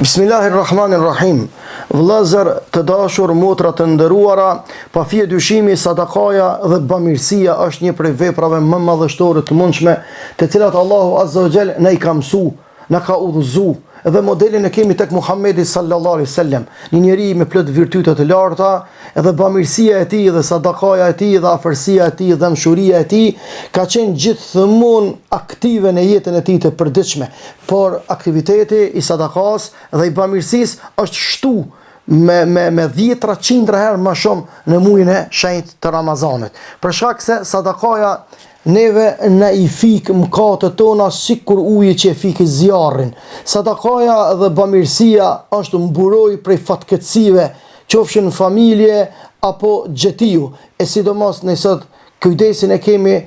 Bismillahirrahmanirrahim. Vëllezër të dashur, motra të nderuara, pa fije dyshimi sadakaja dhe bamirësia është një prej veprave më madhështore të mundshme, të cilat Allahu Azza wa Jall na i ka mësuar, na ka udhëzu, dhe modelin e kemi tek Muhamedi sallallahu alaihi wasallam, një njeri me plot virtyte të larta, edhe bamirësia e tij dhe sadakaja e tij dhe afërsia e tij dhe mshuria e tij ka qenë gjithmonë aktive në jetën e tij të përditshme. Por aktiviteti i sadakas dhe i bamirësisë është shtu me 10-100 herë më shumë në muajin e shenjtë të Ramazanit. Për shkak se sadakaja neve na i fik mëkatet tona sikur uji që e fik zjarrin. Sadakaja dhe bamirësia është mburoj prej fatkeqësive, qofshin familje apo xhetiu. E sidomos nëse kujdesin e kemi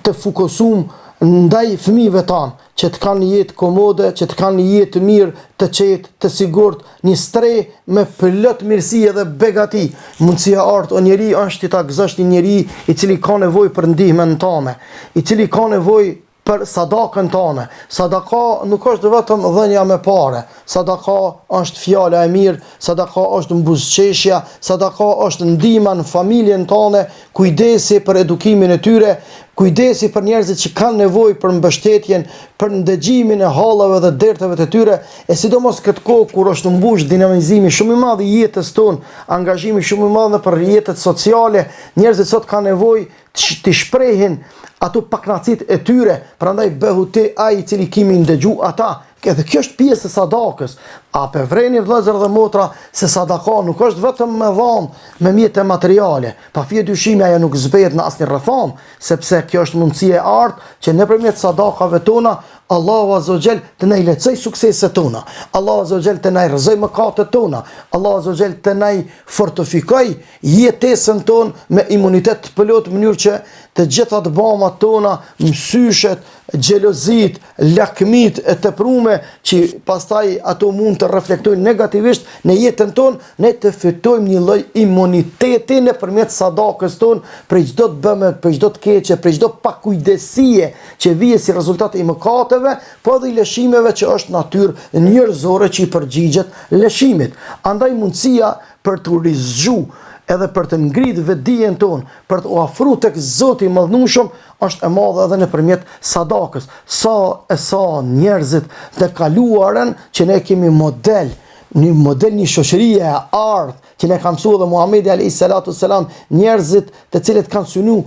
të fokusuar ndaj fëmijëve tanë, që të kanë një jetë komode, që të kanë një jetë të mirë, të qetë, të sigurt, një stre me plot mirësi dhe begati. Mundësia art o njeri është të ta gëzosh një njeri i cili ka nevojë për ndihmën tënde, i cili ka nevojë për sadakën tënde. Sadaka nuk është vetëm dhënia me parë. Sadaka është fjala e mirë, sadaka është mbuzëqeshja, sadaka është ndihma në familjen tënde, kujdesi për edukimin e tyre, kujdesi për njerëzit që kanë nevojë për mbështetjen, për ndëgjimin e hallave dhe dertave të tyre, e sidomos këtë kohë kur është mbush dinamizimi shumë i madh i jetës tonë, angazhimi shumë i madh për jetët sociale, njerëzit sot kanë nevojë të shprehin ato paknacit e tyre, prandaj bëhu ti ai i cili kimi ndëgju ata. Edhe kjo është pjesë e sadakës. A pe vreni vëllezër dhe motra se sadaka nuk është vetëm me dhanë, me mjete materiale. Pa fije dyshimi ajo nuk zbehet në asnjë rrethon, sepse kjo është mundësia e artë që nëpërmjet sadakave tona Allahu Azza wa Jall të na i lehtësoj sukseset tona. Allahu Azza wa Jall të na i rrezoj mëkatet tona. Allahu Azza wa Jall të na i fortifikoj jetesën tonë me imunitet të plotë, në mënyrë që të gjitha të bamat tona, mësyshet, xhelozit, lakmit e teprume që pastaj ato mund të reflektojnë negativisht në jetën tonë, ne të fitojmë një lloj imuniteti nëpërmjet sadakës tonë për çdo të bëmë, për çdo të keqe, për çdo pakujdesie që vije si rezultat i mëkateve, po edhe i lëshimeve që është natyrë njerëzore që i përgjigjet lëshimit. Andaj mundësia për të rizgju edhe për të ngrit vetdijen tonë, për të u afruar tek Zoti i Madhnueshëm, është e madhe edhe nëpërmjet sadakës. Sa njerëzit të kaluarën që ne kemi një shoqërie e ardh që ne ka mësuar dhe Muhamedi alayhi salatu selam, njerëzit të cilët kanë synu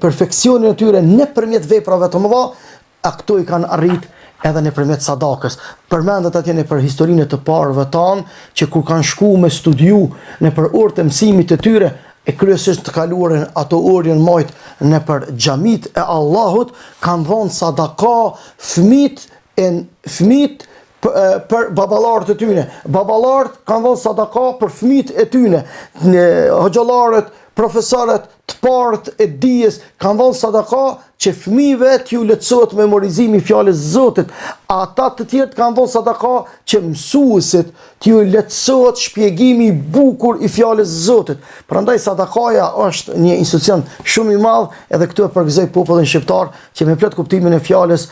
perfeksionin e tyre nëpërmjet veprave të mëdha, ato i kanë arrit edhe nëpërmjet sadakës. Përmendet atje në për historinë të parëve tanë, që kur kanë shku me studiu në për orë të mësimit të tyre, e kryesisht të kaluarën ato orën majt në për xhamit e Allahut, kanë dhënë sadaka fëmit për baballarët e tyre. Baballarët kanë dhënë sadaka për fëmit e tyre. Hoxhallarët, profesorët të parët e dijes kanë dhënë sadaka që fëmijëve t'ju lehtësohet memorizimi i fjalës së Zotit. Ata të tjerë kanë dhënë sadaka që mësuesit t'ju lehtësohet shpjegimi i bukur i fjalës së Zotit. Prandaj sadakaja është një institucion shumë i madh, edhe këtu e përgëzoj popullin shqiptar që me plot kuptimin e fjalës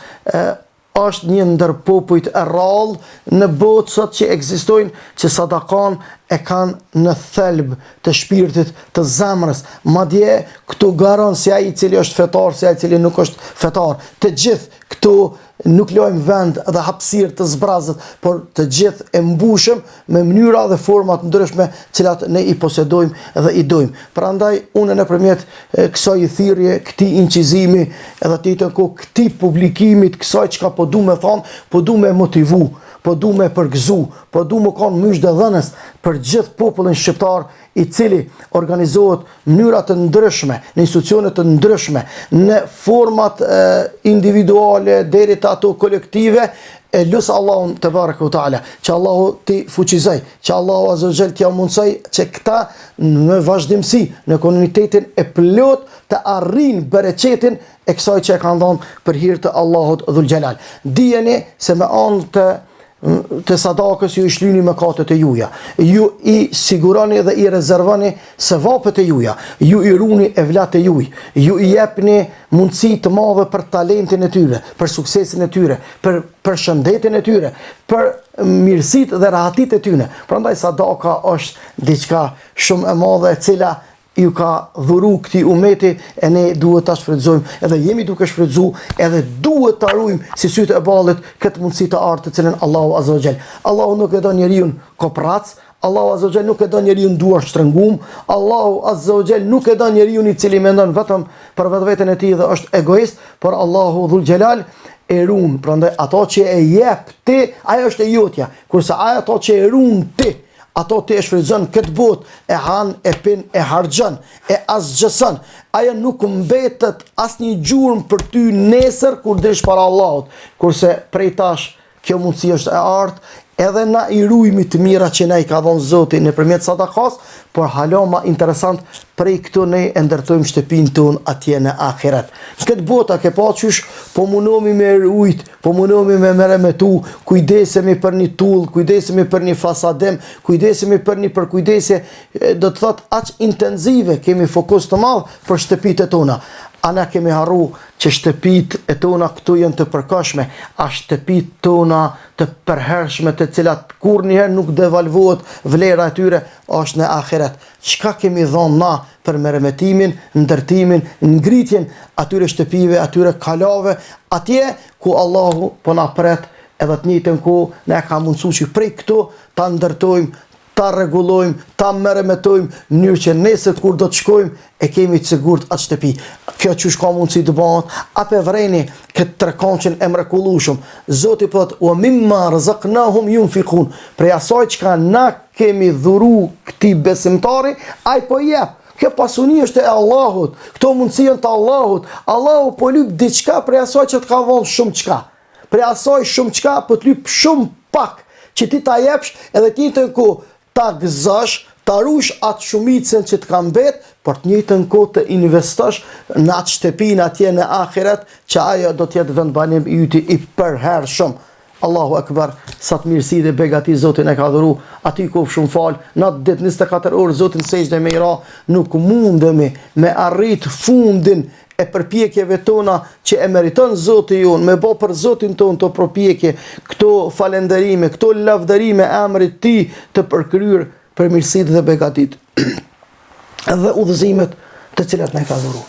është një ndër popujt e rrallë në botë sot që ekzistojnë, që sadakan e kanë në thelb të shpirtit, të zemrës. Madje këtu garon si ai i cili është fetar, si ai i cili nuk është fetar. Të gjithë këtu nuk lojmë vend dhe hapësirë të zbrazët, por të gjithë e mbushëm me mënyra dhe format ndryshme cilat ne i posedojmë dhe i dojmë. Prandaj unë nëpërmjet kësaj thirrje, këtij incizimi, edhe këtij publikimit, kësaj çka po du me thonë, po du me motivu, po du me përgëzu, po du me kanë mysh dhe dhënës për gjithë popullin shqiptar i cili organizohet në mënyra të ndryshme, në institucione të ndryshme, në format individuale deri te ato kolektive. E lusë Allahun te baraka u taala, që Allahu ti fuqizoj, që Allahu Azza wa Jall t'ja mundsoj që këta në vazhdimsi në komunitetin e plot të arrin bereqetin e kësaj që e kanë dhënë për hir të Allahut Dhul Xhelal. Dijeni se me anë të të sadakës ju i shlyni mëkatet e juja, ju i siguroni dhe i rezervoni sevapet e juja, ju i runi evlat e juj, ju i jepni mundësi të madhe për talentin e tyre, për suksesin e tyre, për shëndetin e tyre, për mirësit dhe rahatit e tyre. Prandaj sadaka është diçka shumë e madhe e cila ju ka dhuru këti umeti e ne duhet ta shfrytëzojmë, edhe jemi duke shfrytëzu, edhe duhet ta ruajmë si sytë e ballit këtë mundësi të artë të cilën Allahu Azza wa Jall. Allahu nuk e do njeriun koprac, Allahu Azza wa Jall nuk e do njeriun duar shtrëngum, Allahu Azza wa Jall nuk e do njeriun i cili mendon vetëm për vetveten e tij dhe është egoist, por Allahu Dhul Jalal e ruan. Prandaj ato që e jep ti, ajo është e jotja, kurse ato që e ruan ti, ato të e shfrytëzon këtë botë, e han, e pin, e harxhon, e asgjëson. Ajo nuk mbetet asnjë gjurmë për ty nesër kur desh para Allahut. Kurse prej tash kjo mundësi është e artë, edhe na i ruajmë të mira që na i ka dhënë Zoti nëpërmjet sadakas, por hala më interesant prej këtu ne e ndërtojmë shtëpinë tonë atje në ahiret. Këtë botë ke pa qysh, po mundohemi me rujt, po mundohemi me merremetu, kujdesemi për një tull, kujdesemi për një fasadem, kujdesemi për një përkujdesje, do të thotë aq intensive, kemi fokus të madh për shtëpitë tona. Ana kemi harru që shtëpitë e tona këtu janë të përkohshme, a shtëpitë tona të përhershme të cilat kur njëherë nuk devalvohet vlera e tyre është në ahiret. Çka kemi dhënë na për merremetimin, ndërtimin, ngritjen atyre shtëpive, atyre kalave, atje ku Allahu po na pret, edhe të njëjtën ku ne ka mundësuar që prej këtu ta ndërtojmë, ta rregullojmë, ta merremetojmë në mënyrë që nesër kur do të shkojmë e kemi të sigurt atë shtëpi. Kjo çush ka mundësi të bëhet, apo vreni këtë trekonçën e mrekullueshëm. Zoti po thotë: "Wa mimma razaqnahum yunfiqun." Për asaj çka na kemi dhuru këtij besimtari, ai po jep. Kjo pasuni është e Allahut, këto mundësi janë të Allahut. Allahu po lyp diçka për asaj që të ka dhënë shumë çka. Për asaj shumë çka po të lyp shumë pak që ti ta jepsh edhe të njëjtën kohë ta gëzosh, ta rush atë shumicën që të ka mbet, por të njëjtën kohë të investosh në atë shtëpinë atje në ahiret, që ajo do të jetë vendbanim i yti i përhershëm. Allahu Akbar, sa të mirësi dhe begati Zotin e ka dhuru, ati kof shumë falë, në atë ditë 24 orë Zotin sejdë me i ra, nuk mundemi me arrit fundin e përpjekjeve tona që e meriton Zoti jonë, me bo për Zotin tonë të përpjekje, këto falenderime, këto lavdërime emrit ti të përkryer për mirësit dhe begatit dhe udhëzimet të cilat ne ka dhuru.